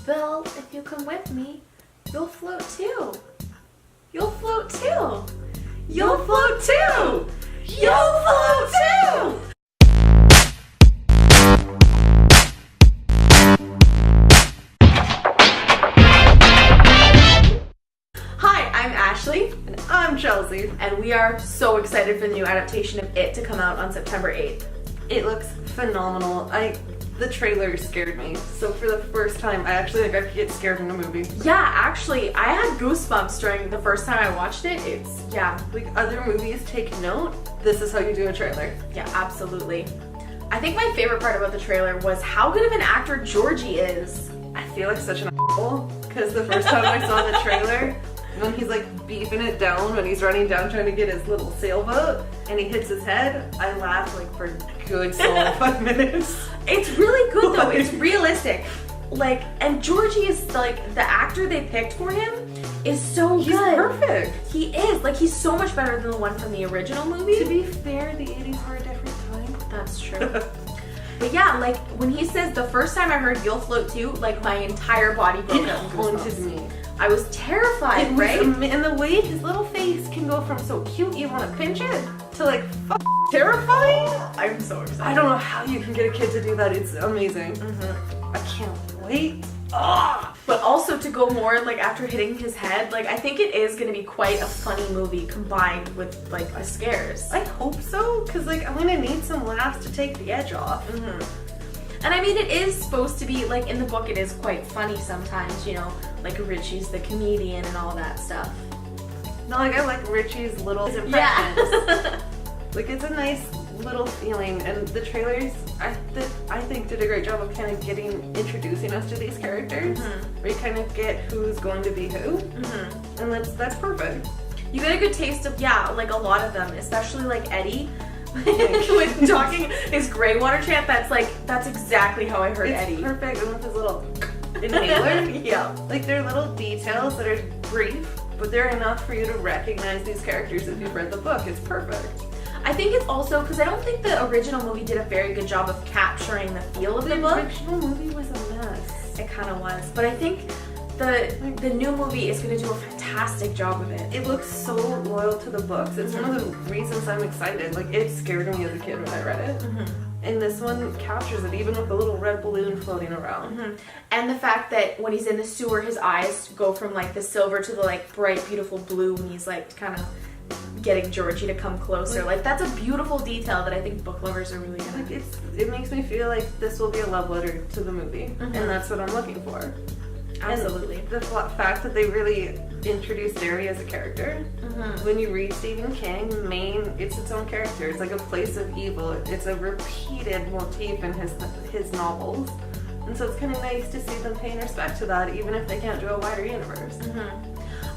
Bill, if you come with me, you'll float too. You'll float too. You'll float too. You'll float too. Hi, I'm Ashley. And I'm Chelsea. And we are so excited for the new adaptation of It to come out on September 8th. It looks phenomenal. The trailer scared me. So for the first time, I actually think I could get scared in a movie. Yeah, actually, I had goosebumps during the first time I watched it. Like other movies take note, this is how you do a trailer. Yeah, absolutely. I think my favorite part about the trailer was how good of an actor Georgie is. I feel like such an asshole because the first time I saw the trailer, when he's like beefing it down, when he's running down trying to get his little sailboat and he hits his head, I laughed like for a good solid 5 minutes. It's really good though. It's realistic. Like, and Georgie is like, the actor they picked for him is so good. He's perfect. He is. Like, he's so much better than the one from the original movie. To be fair, the 80s were a different time. That's true. But yeah, like, when he says, the first time I heard You'll Float Too, like, my entire body broke out in Haunted goosebumps. me. I was terrified, right? And the way his little face can go from so cute you want to pinch it to like terrifying. I'm so excited. I don't know how you can get a kid to do that. It's amazing. I can't wait. Ah! But also to go more like after hitting his head, like I think it is going to be quite a funny movie combined with like the scares. I hope so, because like I'm gonna need some laughs to take the edge off. And I mean, it is supposed to be, like, in the book, it is quite funny sometimes, you know, like Richie's the comedian and all that stuff. No, like I like Richie's little impressions. Yeah. Like it's a nice little feeling, and the trailers I think did a great job of kind of introducing us to these characters. Where you kind of get who's going to be who, and that's perfect. You get a good taste of, yeah, like a lot of them, especially like Eddie. With talking his gray water chant, that's exactly how I heard It's Eddie. perfect, and with his little inhaler. Yeah. Like they're little details that are brief, but they're enough for you to recognize these characters if you've read the book. It's perfect. I think it's also because I don't think the original movie did a very good job of capturing the feel of the book. The original movie was a mess. It kind of was, but I think the new movie is going to do a fantastic job of it. It looks so loyal to the books. It's one of the reasons I'm excited. Like it scared me as a kid when I read it. And this one captures it, even with the little red balloon floating around. And the fact that when he's in the sewer, his eyes go from like the silver to the like bright, beautiful blue when he's like kind of getting Georgie to come closer. Like that's a beautiful detail that I think book lovers are really gonna Like it makes me feel like this will be a love letter to the movie, and that's what I'm looking for. Absolutely. And the fact that they really introduced Derry as a character. When you read Stephen King, Maine, it's its own character. It's like a place of evil. It's a repeated motif in his novels. And so it's kind of nice to see them paying respect to that, even if they can't do a wider universe.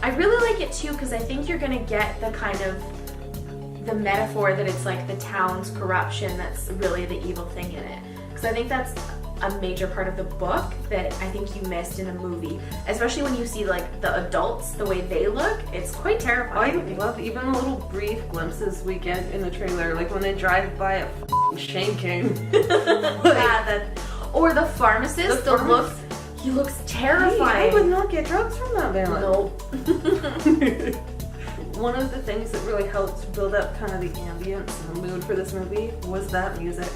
I really like it too because I think you're gonna get the kind of the metaphor that it's like the town's corruption that's really the evil thing in it. Because I think that's a major part of the book that I think you missed in the movie, especially when you see like the adults, the way they look. It's quite terrifying. I love even the little brief glimpses we get in the trailer, like when they drive by a shanking. Or the pharmacist. He looks terrifying. I would not get drugs from that man. Nope. One of the things that really helped build up kind of the ambience and the mood for this movie was that music.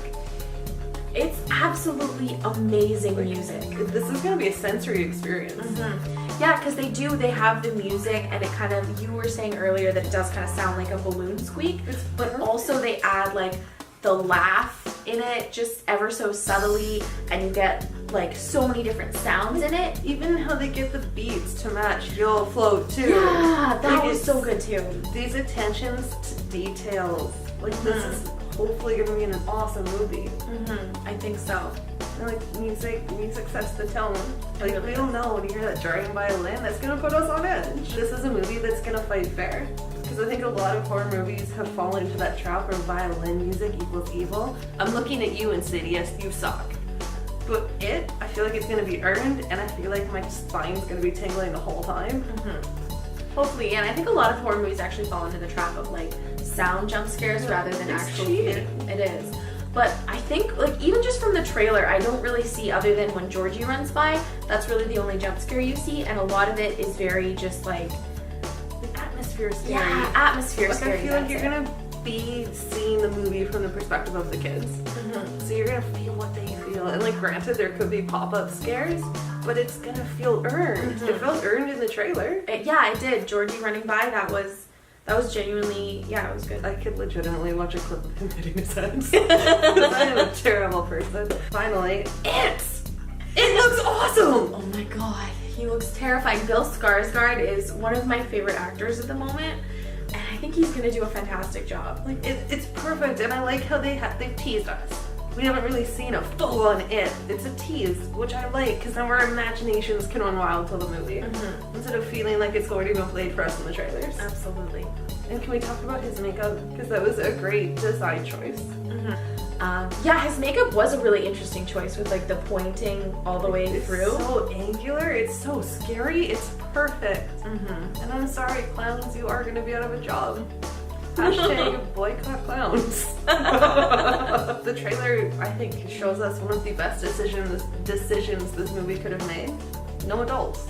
It's absolutely amazing music. This is going to be a sensory experience. Yeah, because they have the music, and it kind of, you were saying earlier that it does kind of sound like a balloon squeak, but also they add like the laugh in it just ever so subtly, and you get like so many different sounds in it. Even how they get the beats to match You'll Float Too. Yeah, that was so good too. These attentions to details, like this is hopefully going to be an awesome movie. I think so. And like music sets the tone. Like we don't know when you hear that jarring violin, that's going to put us on edge. This is a movie that's going to fight fair. Because I think a lot of horror movies have fallen into that trap where violin music equals evil. I'm looking at you, Insidious, you suck. But I feel like it's going to be earned, and I feel like my spine's going to be tingling the whole time. Hopefully, and I think a lot of horror movies actually fall into the trap of like sound jump scares rather than It's actual cheating. fear. It is. But I think, like, even just from the trailer, I don't really see, other than when Georgie runs by, that's really the only jump scare you see, and a lot of it is very just like Atmosphere scary. yeah, atmosphere Like scary. I feel like that's you're it. gonna be seeing the movie from the perspective of the kids. Mhm. So you're gonna feel what they feel. And like granted there could be pop-up scares, but it's gonna feel earned. It felt earned in the trailer. Yeah, I did. Georgie running by, that was genuinely, yeah, it was good. I could legitimately watch a clip of him hitting his head. Because I am a terrible person. Finally, it looks awesome! Oh my god, he looks terrifying. Bill Skarsgård is one of my favorite actors at the moment, and I think he's gonna do a fantastic job. Like it's perfect, and I like how they've teased us. We haven't really seen a full-on It. It's a tease, which I like, because then our imaginations can run wild till the movie, instead of feeling like it's already been played for us in the trailers. Absolutely. And can we talk about his makeup? Because that was a great design choice. Yeah, his makeup was a really interesting choice with like the pointing all the way It's through. so angular, it's so scary, it's perfect. And I'm sorry, clowns, you are going to be out of a job. Hashtag boycott clowns. The trailer, I think, shows us one of the best decisions this movie could have made. No adults.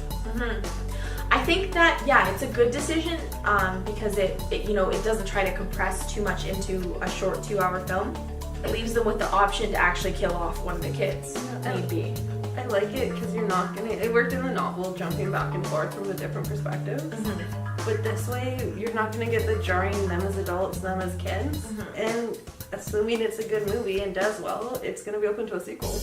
I think that, yeah, it's a good decision because it you know, it doesn't try to compress too much into a short 2-hour film. It leaves them with the option to actually kill off one of the kids, Yeah. need be. I like it because you're not gonna. It worked in the novel, jumping back and forth from the different perspectives. But this way, you're not gonna get the jarring them as adults, them as kids. And assuming it's a good movie and does well, it's gonna be open to a sequel.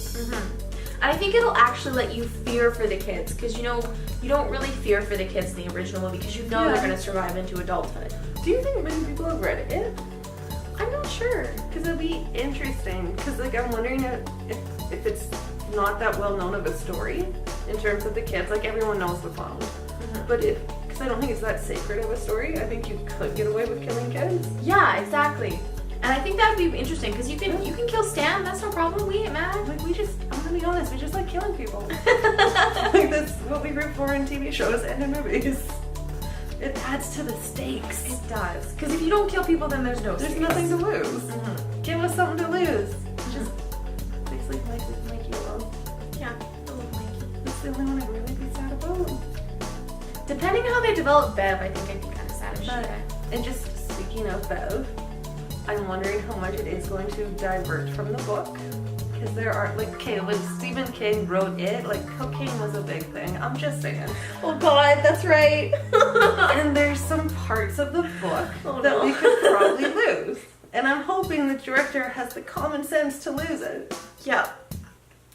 And I think it'll actually let you fear for the kids because, you know, you don't really fear for the kids in the original movie because you know Yeah. they're going to survive into adulthood. Do you think many people have read it? I'm not sure. Because it'd be interesting. Because like I'm wondering if it's not that well known of a story in terms of the kids. Like everyone knows the clown, but because I don't think it's that sacred of a story, I think you could get away with killing kids. Yeah, exactly. And I think that would be interesting because you can kill Stan. That's no problem. We ain't mad. Like I'm gonna be honest, we just like killing people. Like that's what we root for in TV shows and in movies. It adds to the stakes. It does. Because if you don't kill people, then there's no There's stakes. nothing to lose. Give us something to lose. Just please leave Mikey alone. Yeah, I love Mikey. That's the only one I'd really be sad about. Depending on how they develop Bev, I think I'd be kind of sad if she But, died. and just speaking of Bev, I'm wondering how much it is going to divert from the book. Because there are, like, okay, when Stephen King wrote it, like, cocaine was a big thing. I'm just saying. Oh God, that's right. And there's some parts of the book Oh, that no. we could probably lose. And I'm hoping the director has the common sense to lose it. Yeah.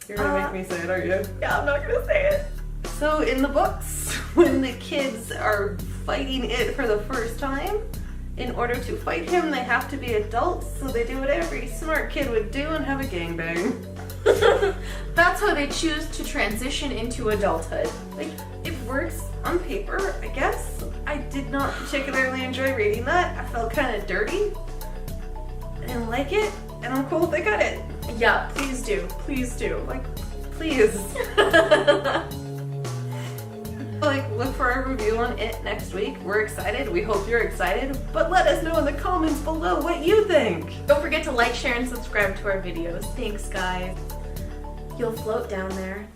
You're gonna make me say it, are you? Yeah, I'm not gonna say it. So in the books, when the kids are fighting it for the first time, in order to fight him, they have to be adults, so they do what every smart kid would do and have a gangbang. That's how they choose to transition into adulthood. Like, it works on paper, I guess. I did not particularly enjoy reading that. I felt kind of dirty. I didn't like it, and I'm cool if they cut it. Yeah, please do. Please do. Like, please. Like, look for our review on it next week. We're excited. We hope you're excited. But let us know in the comments below what you think. Don't forget to like, share, and subscribe to our videos. Thanks, guys. You'll float down there.